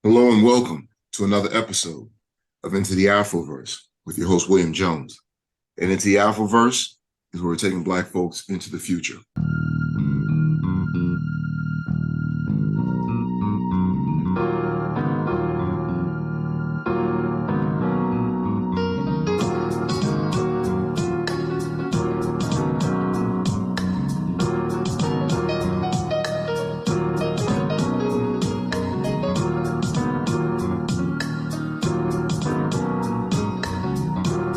Hello and welcome to another episode of Into the Afroverse with your host, William Jones. And Into the Afroverse is where we're taking Black folks into the future.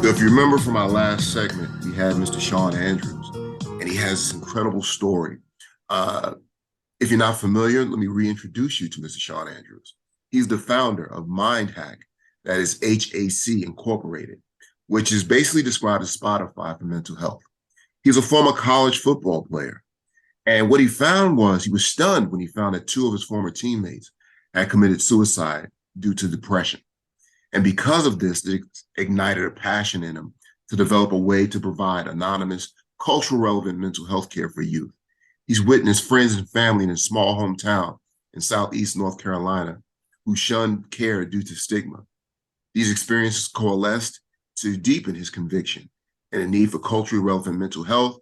So if you remember from our last segment, we had Mr. Shaun Andrews, and he has this incredible story. If you're not familiar, let me reintroduce you to Mr. Shaun Andrews. He's the founder of MindHack, that is HAC Incorporated, which is basically described as Spotify for mental health. He's a former college football player. And what he found was he was stunned when he found that two of his former teammates had committed suicide due to depression. And because of this, it ignited a passion in him to develop a way to provide anonymous, cultural relevant mental health care for youth. He's witnessed friends and family in his small hometown in Southeast North Carolina who shunned care due to stigma. These experiences coalesced to deepen his conviction and a need for culturally relevant mental health,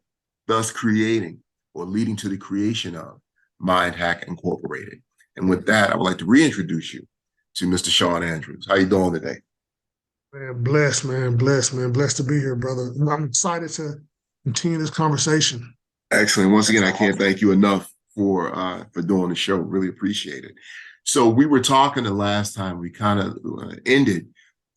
thus creating or leading to the creation of MindHack Incorporated. And with that, I would like to reintroduce you to Mr. Shaun Andrews. How you doing today? Man, blessed to be here, brother. I'm excited to continue this conversation. Excellent. Once again, I can't thank you enough for doing the show. Really appreciate it. So we were talking the last time. We kind of ended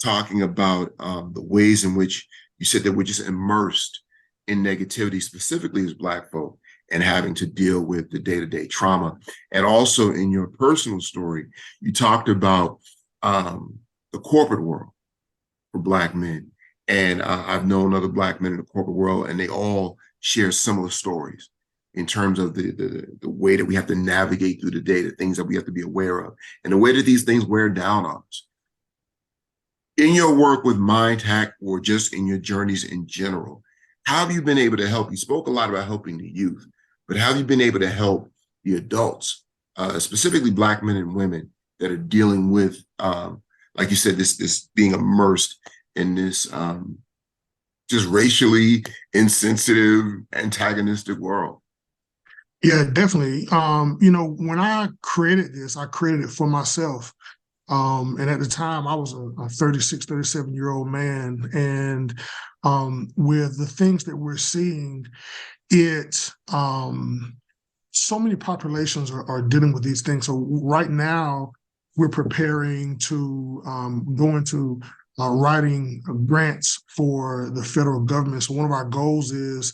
talking about the ways in which you said that we're just immersed in negativity, specifically as Black folk, and having to deal with the day-to-day trauma. And also in your personal story, you talked about the corporate world for Black men. And I've known other Black men in the corporate world, and they all share similar stories in terms of the way that we have to navigate through the day, the things that we have to be aware of, and the way that these things wear down on us. In your work with MindHack, or just in your journeys in general, how have you been able to help? You spoke a lot about helping the youth, but how have you been able to help the adults, specifically Black men and women that are dealing with, like you said, this being immersed in this just racially insensitive, antagonistic world? Yeah, definitely. When I created this, I created it for myself. And at the time, I was a 36, 37-year-old man. And with the things that we're seeing, so many populations are dealing with these things. So right now, we're preparing to go into writing grants for the federal government. So one of our goals is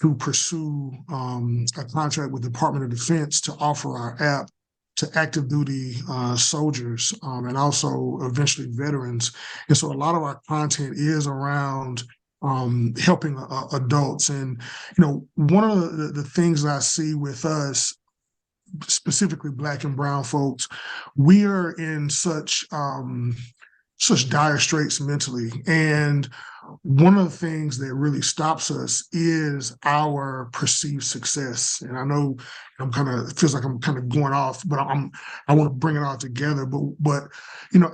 to pursue a contract with the Department of Defense to offer our app to active duty soldiers and also eventually veterans. And so a lot of our content is around helping adults. And, one of the things that I see with us, specifically Black and brown folks, we are in such dire straits mentally. And one of the things that really stops us is our perceived success. And I know it feels like I'm kind of going off, but I want to bring it all together. But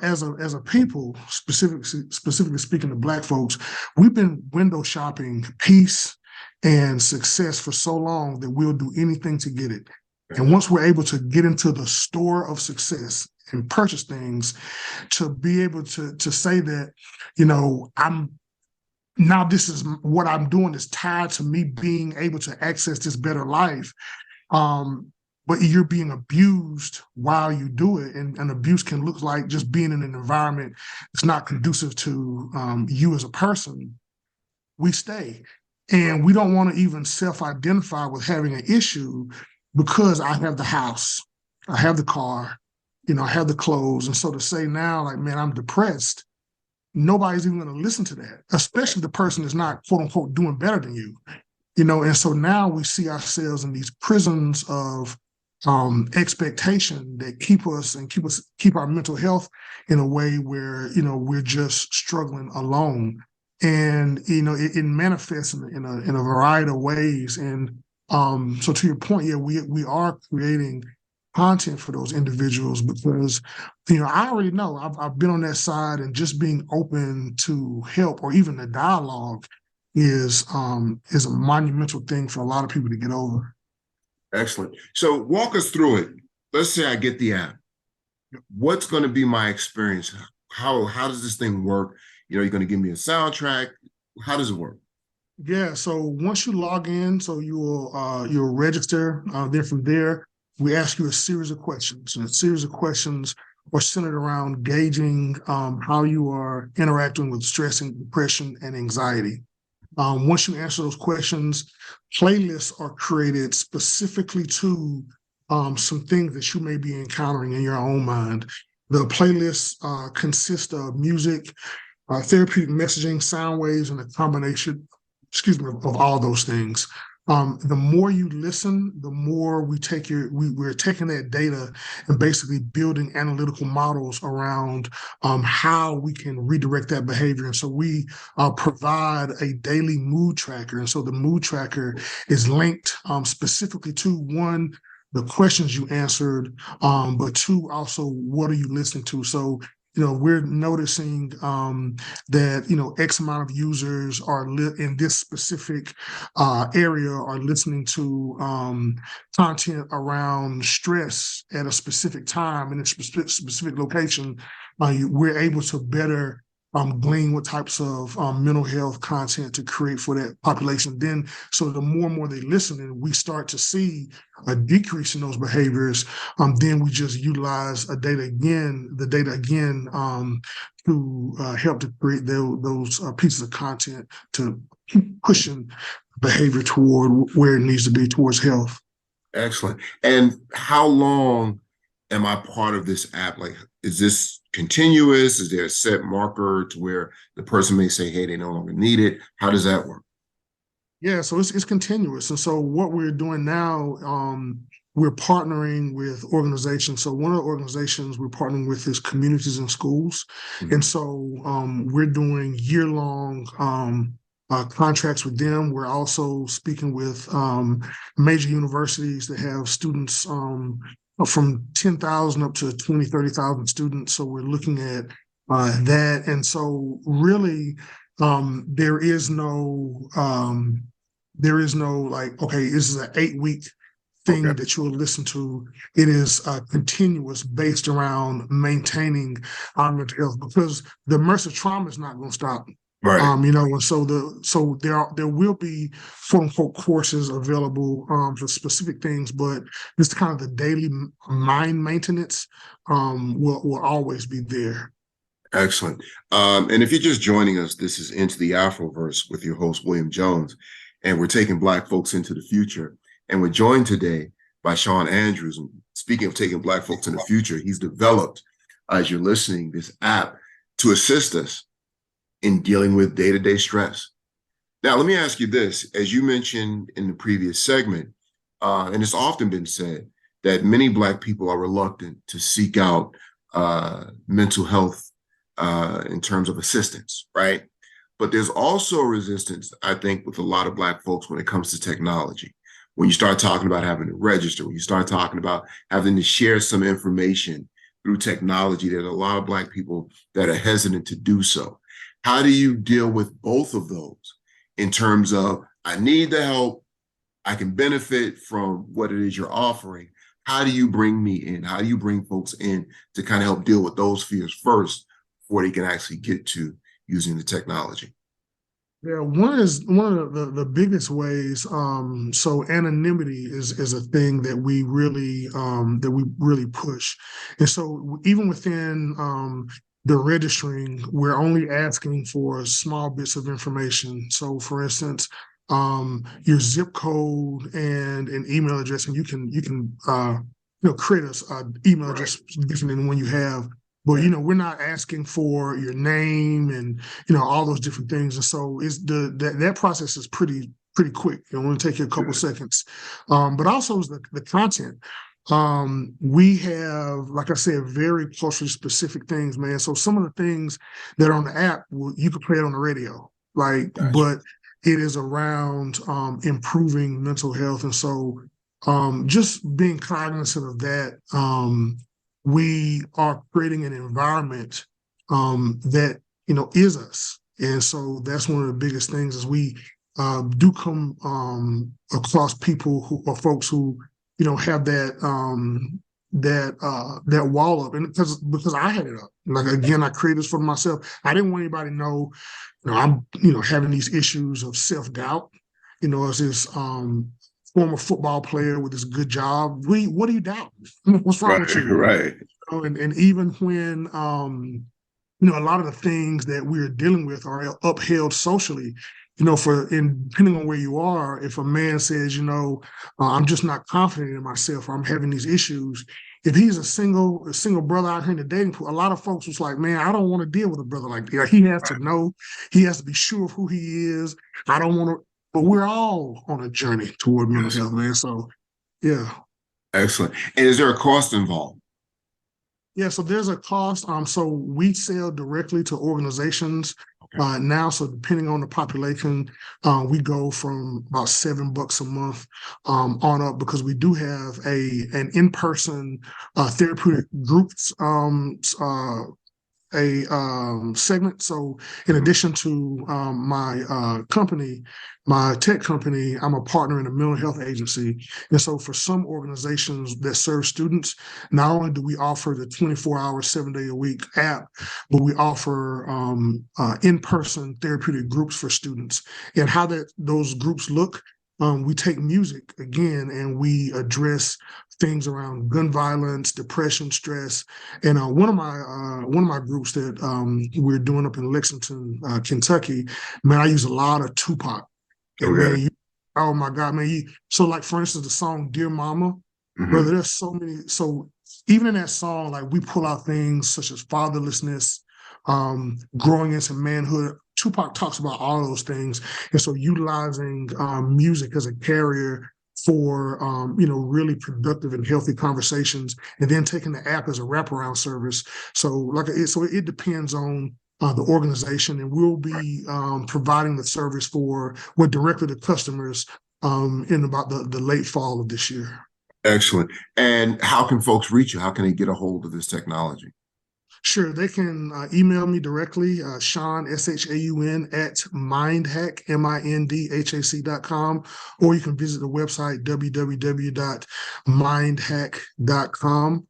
as a people, specifically speaking to Black folks, we've been window shopping peace and success for so long that we'll do anything to get it. And once we're able to get into the store of success and purchase things, to be able to say that, this is what I'm doing is tied to me being able to access this better life. But you're being abused while you do it. And abuse can look like just being in an environment that's not conducive to you as a person. We stay. And we don't want to even self-identify with having an issue because I have the house, I have the car, I have the clothes. And so to say now, like, man, I'm depressed, nobody's even going to listen to that, especially the person that's not, quote unquote, doing better than you, and so now we see ourselves in these prisons of expectation that keep our mental health in a way where, we're just struggling alone. And, it manifests in a variety of ways. And so to your point, yeah, we are creating content for those individuals because, I already know I've been on that side, and just being open to help or even the dialogue is a monumental thing for a lot of people to get over. Excellent. So walk us through it. Let's say I get the app. What's going to be my experience? How does this thing work? You're going to give me a soundtrack. How does it work? Yeah, so once you log in, so you'll register. Then from there, we ask you a series of questions, and a series of questions are centered around gauging how you are interacting with stress and depression and anxiety. Once you answer those questions, playlists are created specifically to some things that you may be encountering in your own mind. The playlists consist of music, therapeutic messaging, sound waves, and a combination, of all those things. The more you listen, the more we're taking that data and basically building analytical models around how we can redirect that behavior. And so we provide a daily mood tracker. And so the mood tracker is linked specifically to one, the questions you answered, but two, also what are you listening to? So we're noticing that X amount of users are in this specific area are listening to content around stress at a specific time in a specific location. We're able to better glean what types of mental health content to create for that population. Then, so the more and more they listen, and we start to see a decrease in those behaviors, then we just utilize the data again to help to create those pieces of content to keep pushing behavior toward where it needs to be towards health. Excellent. And how long am I part of this app? Like, is this continuous? Is there a set marker to where the person may say, hey, they no longer need it? How does that work? Yeah, so it's continuous. And so what we're doing now, we're partnering with organizations. So one of the organizations we're partnering with is communities and schools. Mm-hmm. And so we're doing year-long contracts with them. We're also speaking with major universities that have students from 10,000 up to 20, 30,000 students. So we're looking at that. And so really, there is no like, okay, this is an 8-week thing that you'll listen to. It is continuous, based around maintaining our mental health, because the immersive trauma is not going to stop. Right. And so there will be quote unquote courses available for specific things, but just kind of the daily mind maintenance will always be there. Excellent. And if you're just joining us, this is Into the Afroverse with your host, William Jones, and we're taking Black folks into the future. And we're joined today by Shaun Andrews. And speaking of taking Black folks in the future, he's developed, as you're listening, this app to assist us in dealing with day-to-day stress. Now, let me ask you this. As you mentioned in the previous segment, and it's often been said that many Black people are reluctant to seek out mental health in terms of assistance, right? But there's also a resistance, I think, with a lot of Black folks when it comes to technology. When you start talking about having to register, when you start talking about having to share some information through technology, there's a lot of Black people that are hesitant to do so. How do you deal with both of those in terms of, I need the help, I can benefit from what it is you're offering? How do you bring me in? How do you bring folks in to kind of help deal with those fears first before they can actually get to using the technology? Yeah, one of the biggest ways. So anonymity is a thing that we really push, and so even within the registering, we're only asking for small bits of information. So, for instance, your zip code and an email address, and you can create an email address different than one you have. But we're not asking for your name and all those different things. And so that process is pretty quick. It only take you a couple seconds. But also is the content. We have, like I said, very culturally specific things, man. So some of the things that are on the app, you could play it on the radio, like, but it is around improving mental health. And so just being cognizant of that, we are creating an environment that is us, and so that's one of the biggest things is we do come across people who or folks who have that wall up, and because I had it up. Like again, I created this for myself. I didn't want anybody to know, I'm having these issues of self-doubt. As this former football player with this good job. What are you doubting? What's wrong with Right, you? right. And even when a lot of the things that we're dealing with are upheld socially. Depending on where you are, if a man says, I'm just not confident in myself, or I'm having these issues. If he's a single brother out here in the dating pool, a lot of folks was like, man, I don't want to deal with a brother like that. Like, he has to know, he has to be sure of who he is. I don't want to, but we're all on a journey toward mental Yes. health, man. So, yeah. Excellent. And is there a cost involved? Yeah, so there's a cost. So we sell directly to organizations Okay. now. So depending on the population, we go from about $7 a month on up because we do have an in-person therapeutic groups a segment. So in Mhm. addition to my company, my tech company, I'm a partner in a mental health agency. And so for some organizations that serve students, not only do we offer the 24-hour, 7-day-a-week app, but we offer in-person therapeutic groups for students. And how those groups look, we take music again and we address things around gun violence, depression, stress. And one of my groups that we're doing up in Lexington, Kentucky, man, I use a lot of Tupac. And Okay. man, oh my God, man, so like for instance, the song "Dear Mama," brother, Hmm. there's so many. So even in that song, like we pull out things such as fatherlessness, growing into manhood. Tupac talks about all those things, and so utilizing music as a carrier for really productive and healthy conversations, and then taking the app as a wraparound service. So it depends on the organization, and we'll be providing the service directly to customers in about the late fall of this year. Excellent. And how can folks reach you? How can they get a hold of this technology? Sure, they can email me directly, Shaun, SHAUN, at mindhack, MINDHAC.com, or you can visit the website, www.mindhack.com.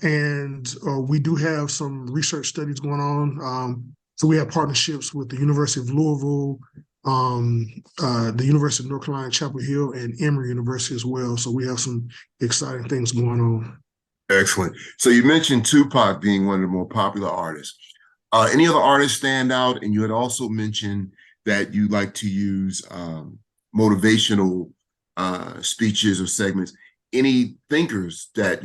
And we do have some research studies going on. So we have partnerships with the University of Louisville, the University of North Carolina, Chapel Hill, and Emory University as well. So we have some exciting things going on. Excellent. So you mentioned Tupac being one of the more popular artists. Any other artists stand out? And you had also mentioned that you like to use motivational speeches or segments. Any thinkers that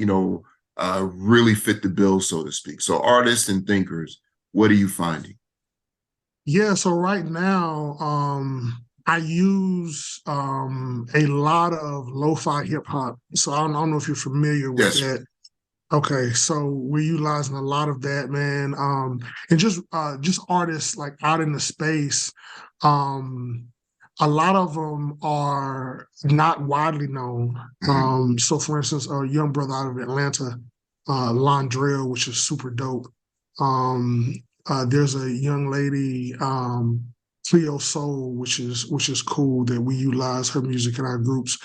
really fit the bill, so to speak? So artists and thinkers, what are you finding? Yeah, so right now, I use a lot of lo-fi hip hop. So I don't know if you're familiar with Yes. that. Okay, so we're utilizing a lot of that, man. And just artists like out in the space. Um, a lot of them are not widely known. Mhm. So for instance, a young brother out of Atlanta, Londrell, which is super dope. Um, there's a young lady, Cleo Soul, which is cool that we utilize her music in our groups.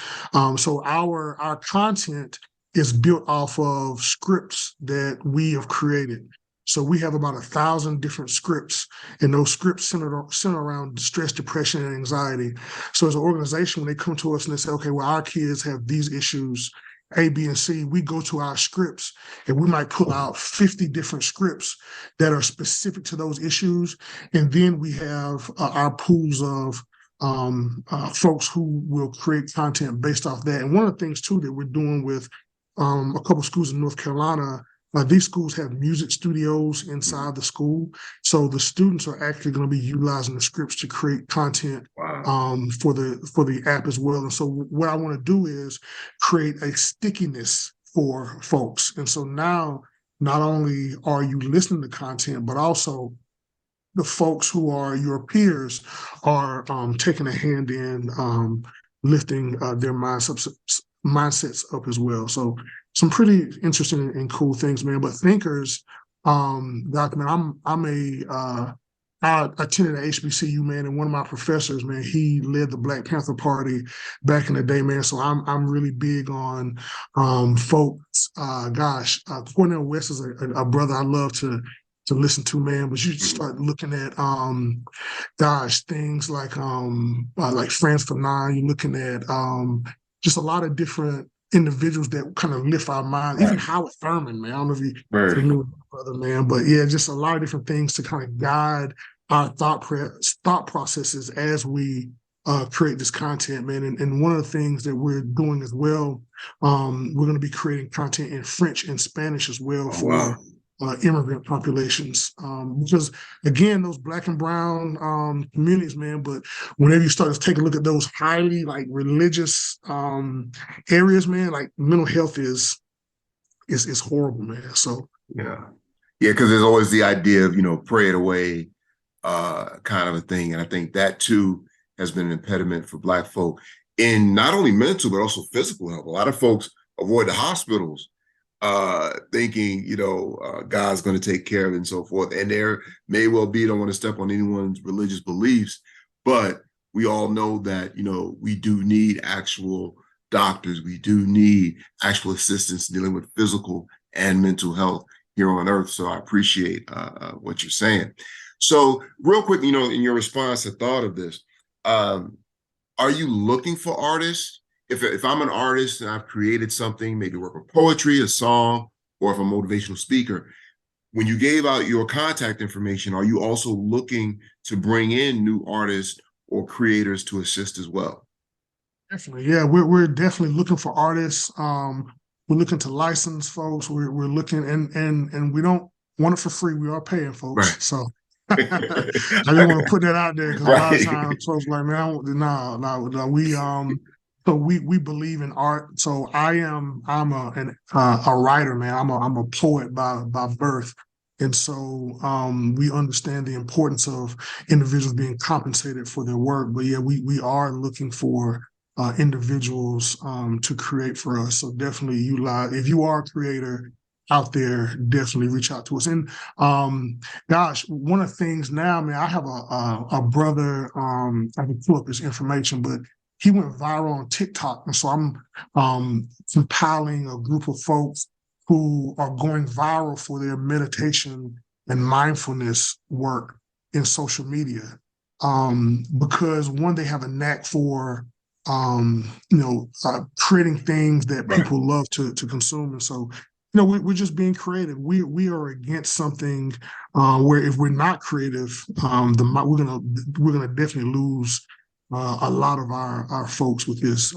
So our content is built off of scripts that we have created. So we have about 1,000 different scripts, and those scripts center around stress, depression, and anxiety. So as an organization, when they come to us and they say, okay, well, our kids have these issues, A, B, and C, we go to our scripts and we might pull out 50 different scripts that are specific to those issues. And then we have our pools of folks who will create content based off that. And one of the things too that we're doing with a couple schools in North Carolina. These schools have music studios inside the school, so the students are actually going to be utilizing the scripts to create content Wow. for the app as well. And so, what I want to do is create a stickiness for folks. And so now, not only are you listening to content, but also the folks who are your peers are taking a hand in lifting their mindsets up as well. So some pretty interesting and cool things, man. But thinkers, Doc, man, I attended at HBCU, man, and one of my professors, man, he led the Black Panther Party back in the day, man. So I'm really big on folks. Cornel West is a brother I love to listen to, man. But you start looking at things like Franz Fanon. You're looking at just a lot of different individuals that kind of lift our mind. Even Howard Thurman, man. I don't know if you knew that brother, man, but yeah, just a lot of different things to kind of guide our thought processes as we create this content, man. And one of the things that we're doing as well, we're going to be creating content in French and Spanish as well for immigrant populations, because again, those Black and brown communities, man. But whenever you start to take a look at those highly like religious areas, man, like mental health is horrible, man. So yeah, because there's always the idea of pray it away, kind of a thing, and I think that too has been an impediment for Black folk in not only mental but also physical health. A lot of folks avoid the hospitals, thinking, God's going to take care of it and so forth. And there may well be, don't want to step on anyone's religious beliefs, but we all know that, we do need actual doctors. We do need actual assistance dealing with physical and mental health here on earth. So I appreciate what you're saying. So real quick, in your response, I thought of this. Are you looking for artists? If I'm an artist and I've created something, maybe work with poetry, a song, or if I'm a motivational speaker, when you gave out your contact information, are you also looking to bring in new artists or creators to assist as well? Definitely, yeah, we're definitely looking for artists. We're looking to license folks. We're looking and we don't want it for free. We are paying folks. Right. So I didn't want to put that out there because a lot of times folks like, man, no, we believe in art. So I'm a writer, man. I'm a poet by birth. And so we understand the importance of individuals being compensated for their work. But yeah, we are looking for individuals to create for us. So definitely utilize, if you are a creator out there, definitely reach out to us. And one of the things now, man, I have a brother, I can pull up his information, but he went viral on TikTok. And so I'm compiling a group of folks who are going viral for their meditation and mindfulness work in social media. Because one, they have a knack for creating things that people love to consume. And so, we're just being creative. We are against something where if we're not creative, we're gonna definitely lose a lot of our folks with these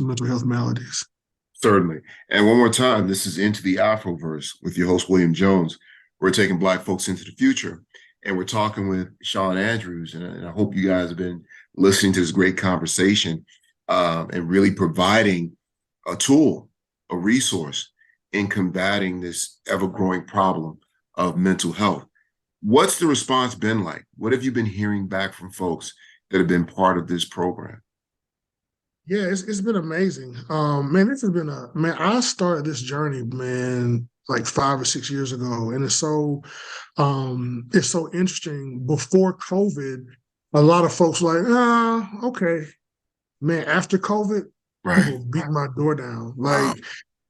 mental health maladies. Certainly. And one more time, this is Into the Afroverse with your host, William Jones. We're taking Black folks into the future. And we're talking with Shaun Andrews. And I hope you guys have been listening to this great conversation and really providing a tool, a resource in combating this ever-growing problem of mental health. What's the response been like? What have you been hearing back from folks that have been part of this program? Yeah, it's been amazing. Man, this has been I started this journey, man, like 5 or 6 years ago. And it's so interesting. Before COVID, a lot of folks were like, okay. Man, after COVID, people beat my door down. Like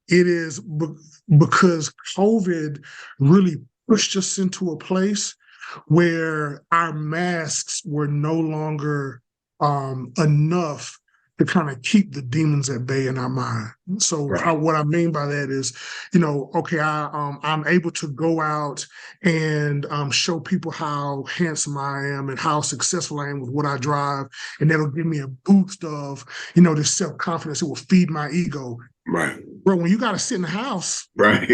it is because COVID really pushed us into a place where our masks were no longer enough to kind of keep the demons at bay in our mind. So what I mean by that is, okay, I'm able to go out and show people how handsome I am and how successful I am with what I drive, and that'll give me a boost of, this self-confidence. It will feed my ego. Right. Bro, when you got to sit in the house, right.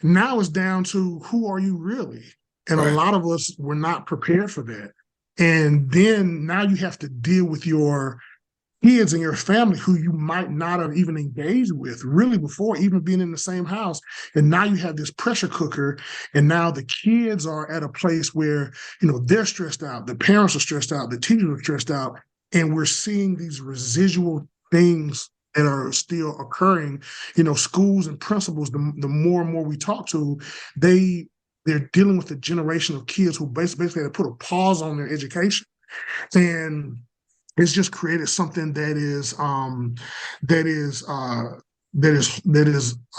Now it's down to who are you really? And a lot of us were not prepared for that. And then now you have to deal with your kids and your family who you might not have even engaged with really before even being in the same house. And now you have this pressure cooker, and now the kids are at a place where, they're stressed out, the parents are stressed out, the teachers are stressed out, And we're seeing these residual things that are still occurring. Schools and principals, the more and more we talk to, they're dealing with a generation of kids who basically had to put a pause on their education. And it's just created something that is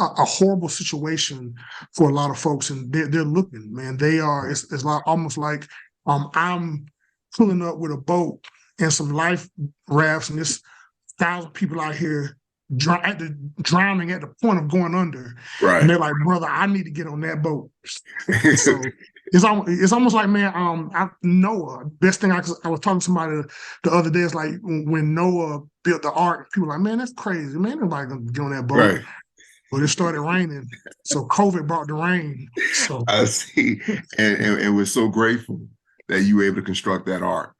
a horrible situation for a lot of folks, and they're looking, man. They are. It's almost like I'm pulling up with a boat and some life rafts, and there's 1,000 people out here drowning at the point of going under, and Right. they're like, "Brother, I need to get on that boat." So it's almost like, man, Noah. Best thing I was talking to somebody the other day. It's like when Noah built the ark. People were like, man, that's crazy. Man, nobody gonna get on that boat. Right. But it started raining, so COVID brought the rain. So I see. And we're so grateful that you were able to construct that ark.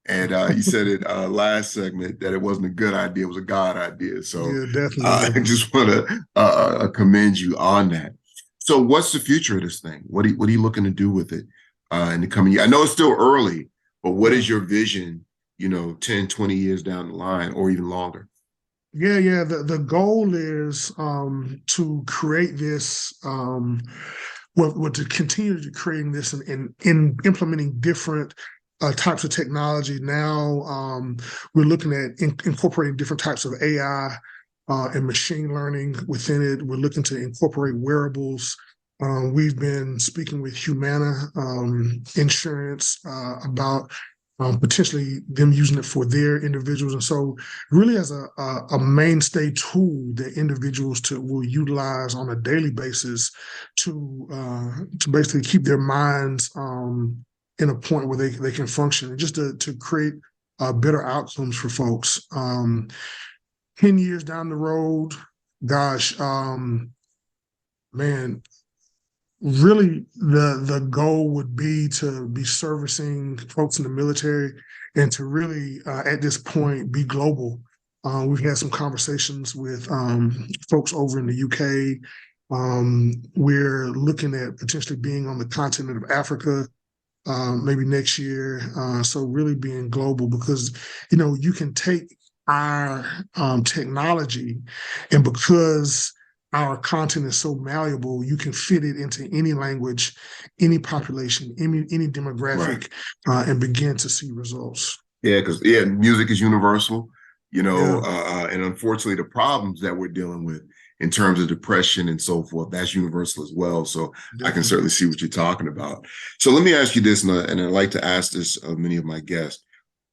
And you said it last segment that it wasn't a good idea, it was a God idea. So yeah, I definitely. just want to commend you on that. So what's the future of this thing? What are you looking to do with it in the coming year? I know it's still early, but what Yeah. is your vision, 10, 20 years down the line or even longer? Yeah. The goal is to create this, well, to continue to creating this and in implementing different types of technology. Now we're looking at incorporating different types of AI and machine learning within it. We're looking to incorporate wearables. We've been speaking with Humana Insurance about potentially them using it for their individuals. And so really as a mainstay tool that individuals will utilize on a daily basis to basically keep their minds in a point where they can function, and just to create better outcomes for folks. 10 years down the road, gosh, man, really the goal would be to be servicing folks in the military and to really at this point be global. We've had some conversations with folks over in the UK. We're looking at potentially being on the continent of Africa maybe next year. So really being global, because you can take our technology, and because our content is so malleable, you can fit it into any language, any population, any Right. demographic, and begin to see results. Yeah, because music is universal, Yeah, and unfortunately, the problems that we're dealing with in terms of depression and so forth, that's universal as well. So I can definitely. certainly see what you're talking about. So let me ask you this, and I like to ask this of many of my guests.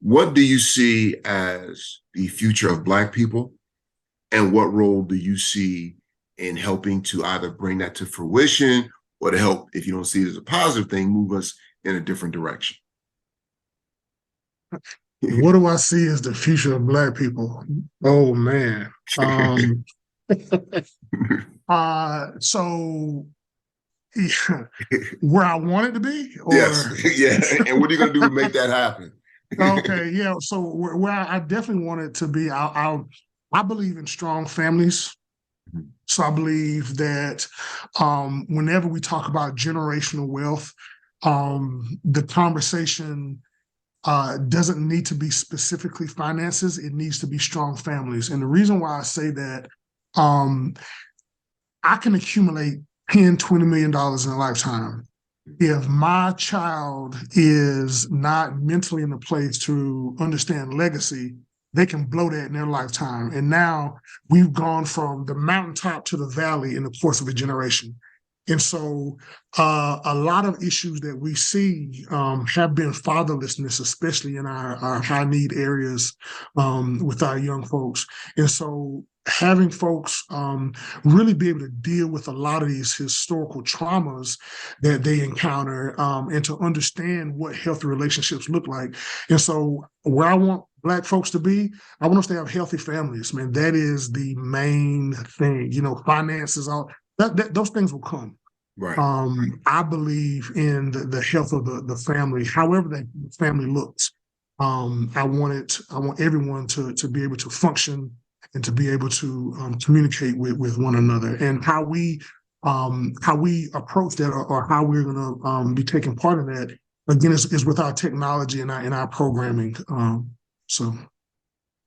What do you see as the future of Black people, and what role do you see in helping to either bring that to fruition or to help, if you don't see it as a positive thing, move us in a different direction? What do I see as the future of Black people? Oh man. So yeah, where I want it to be, Yes, or yeah. And what are you going to do to make that happen? okay, yeah. So where I definitely want it to be, I believe in strong families. So I believe that whenever we talk about generational wealth, the conversation doesn't need to be specifically finances. It needs to be strong families. And the reason why I say that, um, I can accumulate 10, $20 million in a lifetime. If my child is not mentally in a place to understand legacy, they can blow that in their lifetime. And now we've gone from the mountaintop to the valley in the course of a generation. And so a lot of issues that we see have been fatherlessness, especially in our high need areas with our young folks. And so having folks really be able to deal with a lot of these historical traumas that they encounter, and to understand what healthy relationships look like. And so where I want Black folks to be, I want us to have healthy families, man. That is the main thing. Finances, all those things will come. Right. I believe in the health of the family, however that family looks. I want everyone to be able to function and to be able to communicate with one another. And how we approach that, or how we're going to be taking part in that, again, is with our technology and our programming. So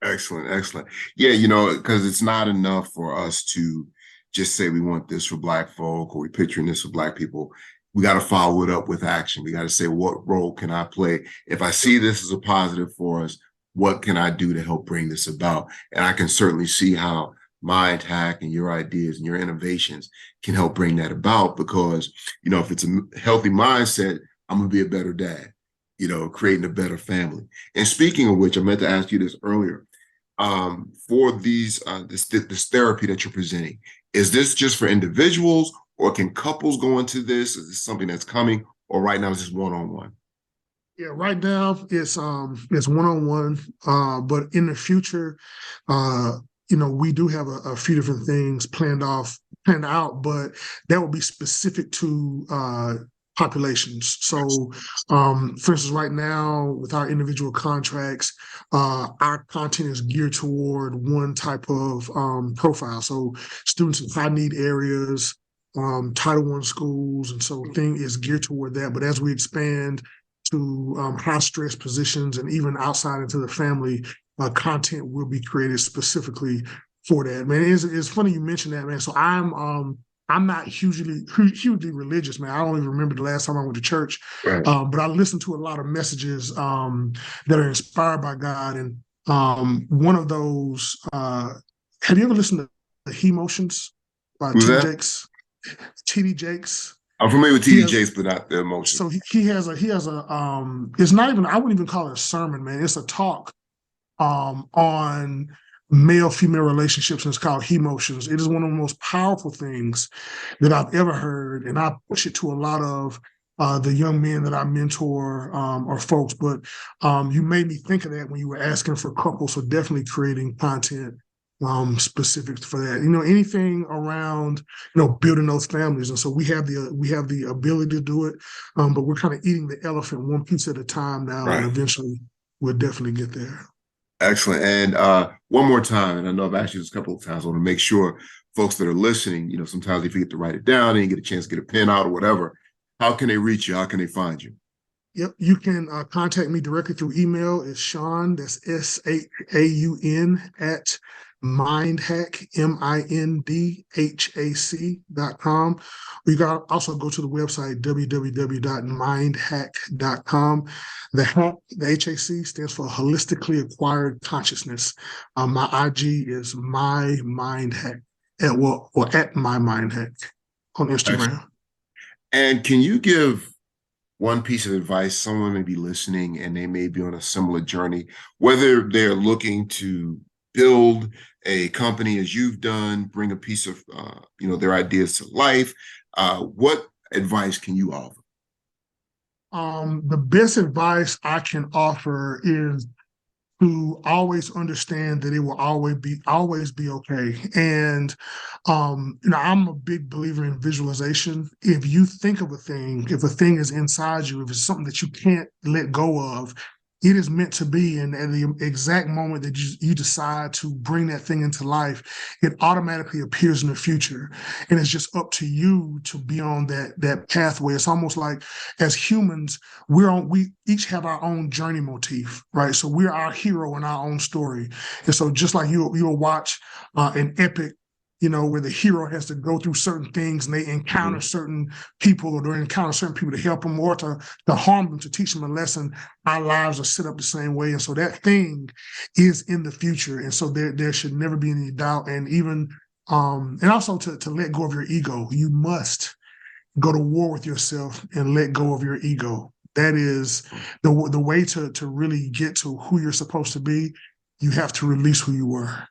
Excellent, excellent. Yeah, you know, because it's not enough for us to just say we want this for Black folk or we picturing this for Black people. We got to follow it up with action. We got to say, what role can I play? If I see this as a positive for us, what can I do to help bring this about? And I can certainly see how my attack and your ideas and your innovations can help bring that about because, you know, if it's a healthy mindset, I'm going to be a better dad, you know, creating a better family. And speaking of which, I meant to ask you this earlier for these this therapy that you're presenting, is this just for individuals or can couples go into this? Is this something that's coming or right now it's just one-on-one? Yeah, right now it's one on one. But in the future, uh, we do have a few different things planned out, but that will be specific to populations. So, for instance, right now with our individual contracts, our content is geared toward one type of profile. So, students in high need areas, Title I schools, and so thing is geared toward that. But as we expand to high stress positions and even outside into the family, content will be created specifically for that. Man, it's funny you mentioned that, man. So I'm not hugely religious, man. I don't even remember the last time I went to church, Right. but I listen to a lot of messages that are inspired by God, and one of those. Have you ever listened to the He Motions by Who's T.D. that? Jakes? T.D. Jakes. I'm familiar with He TD has Jakes, but not the emotion. so he has a it's not even, I wouldn't even call it a sermon, man. It's a talk on male female relationships, and it's called He Motions. It is one of the most powerful things that I've ever heard, and I push it to a lot of the young men that I mentor or folks. But you made me think of that when you were asking for couples, so definitely creating content specific for that. Anything around building those families, and so we have the ability to do it, but we're kind of eating the elephant one piece at a time now, and Right. eventually we'll definitely get there. Excellent. And one more time, and I know I've asked you this a couple of times, I want to make sure folks that are listening, you know, sometimes they forget to write it down and you get a chance to get a pen out or whatever. How can they reach you? How can they find you? Yep, you can contact me directly through email. It's Shaun, that's SAUN at mindhack, MINDHAC.com. You got also go to the website www.mindhack.com. The hack, the HAC stands for holistically acquired consciousness. My IG is my mindhack at my mindhack on Excellent. Instagram. And can you give one piece of advice? Someone may be listening and they may be on a similar journey, whether they're looking to build a company as you've done, bring a piece of their ideas to life. What advice can you offer? The best advice I can offer is to always understand that it will always be okay. And I'm a big believer in visualization. If you think of a thing, if a thing is inside you, if it's something that you can't let go of, it is meant to be. And at the exact moment that you decide to bring that thing into life, it automatically appears in the future. And it's just up to you to be on that pathway. It's almost like as humans, we each have our own journey motif, right? So we're our hero in our own story. And so just like you'll watch an epic, where the hero has to go through certain things and they encounter certain people, or they encounter certain people to help them or to harm them, to teach them a lesson. Our lives are set up the same way. And so that thing is in the future. And so there should never be any doubt. And even, and also to let go of your ego. You must go to war with yourself and let go of your ego. That is the way to really get to who you're supposed to be. You have to release who you were.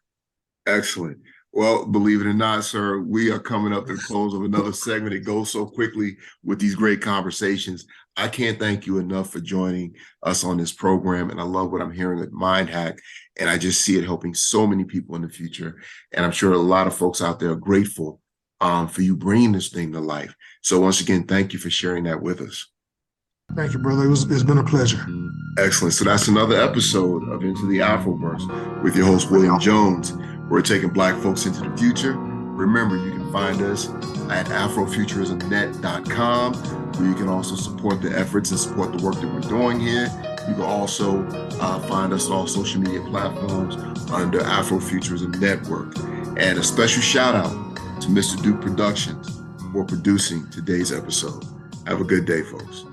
Excellent. Well, believe it or not, sir, we are coming up to the close of another segment. It goes so quickly with these great conversations. I can't thank you enough for joining us on this program. And I love what I'm hearing with Mind Hack. And I just see it helping so many people in the future. And I'm sure a lot of folks out there are grateful for you bringing this thing to life. So once again, thank you for sharing that with us. Thank you, brother. It's been a pleasure. Excellent. So that's another episode of Into the Afroverse with your host, William Jones. We're taking Black folks into the future. Remember, you can find us at afrofuturismnet.com, where you can also support the efforts and support the work that we're doing here. You can also find us on all social media platforms under Afrofuturism Network. And a special shout out to Mr. Duke Productions for producing today's episode. Have a good day, folks.